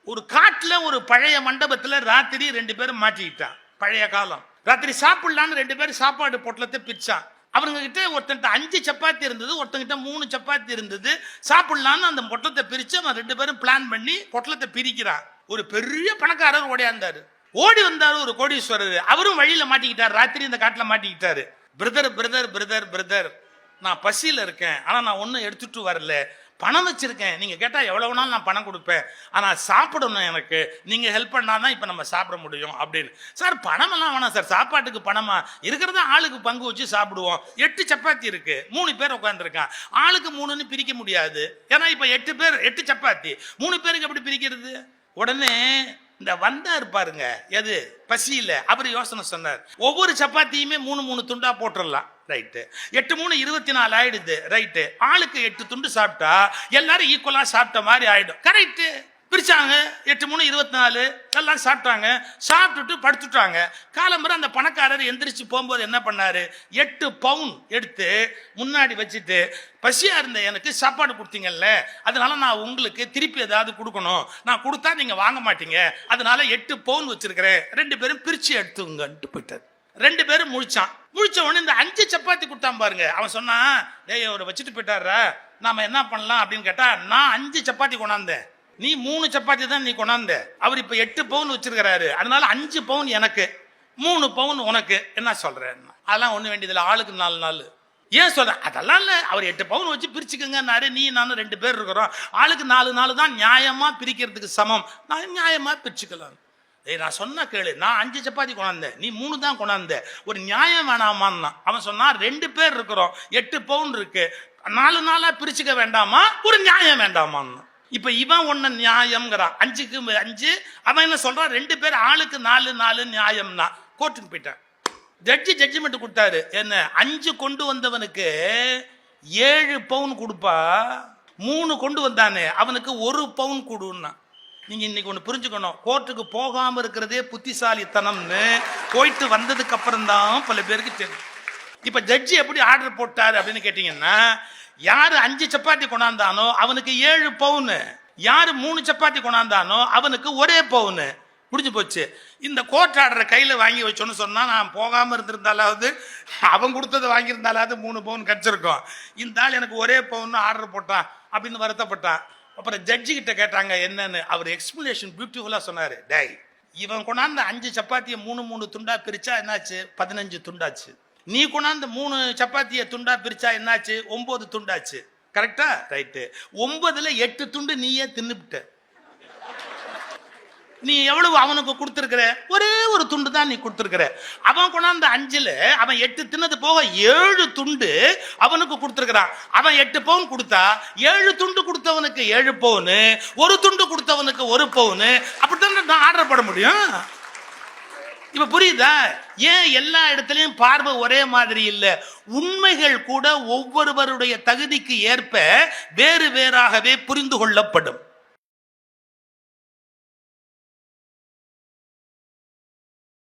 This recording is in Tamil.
ஒரு காட்டுல ஒரு பழைய மண்டபத்துல ராத்திரி 2 பேரும் மாட்டிக்கிட்டான். பழைய காலம். ராத்திரி சாப்பிடலான்னு 2 பேரும் சாப்பாடு பொட்டலத்தை பிரிச்சான். அவங்க கிட்ட ஒருத்தன்ட்ட 5 சப்பாத்தி இருந்தது, ஒருத்தங்கிட்ட 3 சப்பாத்தி இருந்தது. சாப்பிடலான்னு அந்த பொட்டலத்தை பிரிச்சு அவன் 2 பேரும் பிளான் பண்ணி பொட்டலத்தை பிரிக்கிறான். ஒரு பெரிய பணக்காரர் ஓடியாந்தாரு. ஓடி வந்தாரு ஒரு கோடீஸ்வரர். அவரும் வழியில மாட்டிக்கிட்டாரு. ராத்திரி இந்த காட்டுல மாட்டிக்கிட்டாரு. பிரதர் பிரதர் பிரதர் பிரதர், நான் பசியில இருக்கேன், ஆனா நான் ஒன்னும் எடுத்துட்டு வரல. பணம் வச்சிருக்கேன், நீங்க கேட்டா எவ்வளவு நாள் நான் பணம் கொடுப்பேன், ஆனா சாப்பிடணும், எனக்கு நீங்க ஹெல்ப் பண்ணாதான் இப்ப நம்ம சாப்பிட முடியும் அப்படின்னு. சார் பணம் எல்லாம் வேணாம் சார், சாப்பாட்டுக்கு பணமா இருக்கிறத ஆளுக்கு பங்கு வச்சு சாப்பிடுவோம். 8 சப்பாத்தி இருக்கு, 3 பேர் உட்காந்துருக்கான், ஆளுக்கு 3ன்னு பிரிக்க முடியாது. ஏன்னா இப்ப 8 பேர் 8 சப்பாத்தி, 3 பேருக்கு எப்படி பிரிக்கிறது? உடனே இந்த வந்தார் பாருங்க, எது பசியில, அவர் யோசனை சொன்னார். ஒவ்வொரு சப்பாத்தியுமே 3 துண்டா போட்டுடலாம். ரைட்டு, 8 3 24 ஆயிடுது. ரைட்டு, ஆளுக்கு 8 துண்டு சாப்பிட்டா எல்லாரும் ஈக்குவலா சாப்பிட்ட மாதிரி ஆயிடும். கரெக்டு. பிரிச்சாங்க. 8 3 24 எல்லாம் சாப்பிட்டாங்க. சாப்பிட்டுட்டு படுத்துட்டாங்க. காலம்பரம் அந்த பணக்காரர் எந்திரிச்சு போகும்போது என்ன பண்ணாரு, 8 பவுன் எடுத்து முன்னாடி வச்சுட்டு, பசியா இருந்த எனக்கு சாப்பாடு கொடுத்தீங்கல்ல, அதனால நான் உங்களுக்கு திருப்பி ஏதாவது கொடுக்கணும், நான் கொடுத்தா நீங்க வாங்க மாட்டீங்க, அதனால 8 பவுன் வச்சிருக்கிறேன், 2 பேரும் பிரிச்சு எடுத்துங்கன்ட்டு போயிட்டார். 2 பேரும் முழிச்சான். முழிச்ச உடனே இந்த 5 சப்பாத்தி கொடுத்தான் பாருங்க. அவன் சொன்னான், டேய் அவரை வச்சுட்டு போயிட்டாரா, நாம என்ன பண்ணலாம் அப்படின்னு கேட்டா, நான் 5 சப்பாத்தி கொண்டாந்தேன், நீ 3 சப்பாத்தி தான் நீ கொண்டாந்த. அவர் இப்ப 8 பவுன் வச்சிருக்கிறாரு, அதனால 5 பவுன் எனக்கு, 3 பவுன் உனக்கு. என்ன சொல்றேன்? அதெல்லாம் ஒண்ணு வேண்டியதில்லை, ஆளுக்கு 4 நாள். ஏன் சொல்ற? அதெல்லாம் இல்ல, அவர் 8 பவுன் வச்சு பிரிச்சுக்கங்கன்னாரு, நீ நானும் 2 பேர் இருக்கிறோம், ஆளுக்கு 4 நாள் தான் நியாயமா பிரிக்கிறதுக்கு சமம், நான் நியாயமா பிரிச்சுக்கலாம். நான் சொன்ன கேளு, நான் 5 சப்பாத்தி கொண்டாந்தேன், நீ 3 தான் கொண்டாந்த, ஒரு நியாயம் வேணாமான்னா. அவன் சொன்னா 2 பேர் இருக்கிறோம், 8 பவுன் இருக்கு, 4 நாளா பிரிச்சுக்க வேண்டாமா, ஒரு நியாயம் வேண்டாமான்னு. இப்ப இவன் ஒண்ணு நியாயம்ங்கிறான், 5க்கு 5. அவன் என்ன சொல்றான், 2 பேர் ஆளுக்கு 4 நியாயம்னா. கோர்ட்டுக்கு போயிட்டான். ஜட்ஜி ஜட்ஜ்மெண்ட் கொடுத்தாரு. என்ன, 5 கொண்டு வந்தவனுக்கு 7 பவுன் கொடுப்பா, 3 கொண்டு வந்தானே அவனுக்கு 1 பவுன் கொடுன்னா. நீங்க இன்னைக்கு ஒண்ணு புரிஞ்சுக்கணும், கோர்ட்டுக்கு போகாம இருக்கிறதே புத்திசாலித்தனம்னு போயிட்டு வந்ததுக்கு அப்புறம் தான் பல பேருக்கு தெரியும். இப்ப ஜட்ஜி எப்படி ஆர்டர் போட்டாரு அப்படின்னு கேட்டீங்கன்னா, யாரு 5 சப்பாத்தி கொண்டாந்தானோ அவனுக்கு 7 பவுன், யாரு 3 சப்பாத்தி கொண்டாந்தானோ அவனுக்கு 1 பவுன். முடிஞ்சு போச்சு. இந்த கோர்ட் ஆர்டரை கையில வாங்கி வச்சோன்னு சொன்னா, நான் போகாம இருந்திருந்தாலாவது, அவன் கொடுத்ததை வாங்கியிருந்தாலாவது 3 பவுன் கிடைச்சிருக்கும். இந்த ஆள் எனக்கு 1 பவுன் ஆர்டர் போட்டான் அப்படின்னு வருத்தப்பட்டான். அப்புறம் ஜட்ஜி கிட்ட கேட்டாங்க என்னன்னு. அவர் எக்ஸ்பிளனேஷன் பியூட்டிஃபுல்லா சொன்னாரு. டேய், இவன் கொண்டாந்த 5 சப்பாத்தியை 3 துண்டா பிரிச்சா என்னாச்சு, 15 துண்டாச்சு. நீ கொண்டாந்து 3 சப்பாத்தியை துண்டா பிரிச்சா என்னாச்சு, 9 துண்டாச்சு. கரெக்டா? ரைட்டு. 9ல 8 துண்டு நீயே தின்னுபிட்ட. நீ எவ்வளவு அவனுக்கு கொடுத்திருக்கிற, ஒரே ஒரு துண்டு தான் நீ கொடுத்திருக்கிற. அவன் கொண்டாந்த 5ல அவன் 8 தின்னது போக 7 துண்டு அவனுக்கு கொடுத்திருக்கிறான். அவன் 8 பவுன் கொடுத்தா 7 துண்டு கொடுத்தவனுக்கு 7 பவுன், 1 துண்டு கொடுத்தவனுக்கு 1 பவுன். அப்படித்தான் நான் ஆர்டர் போட முடியும். இப்ப புரியுதா? ஏன் எல்லா இடத்துலயும் பார்வை ஒரே மாதிரி இல்ல? உண்மைகள் கூட ஒவ்வொருவருடைய தகுதிக்கு ஏற்ப வேறு வேறாகவே புரிந்து கொள்ளப்படும்.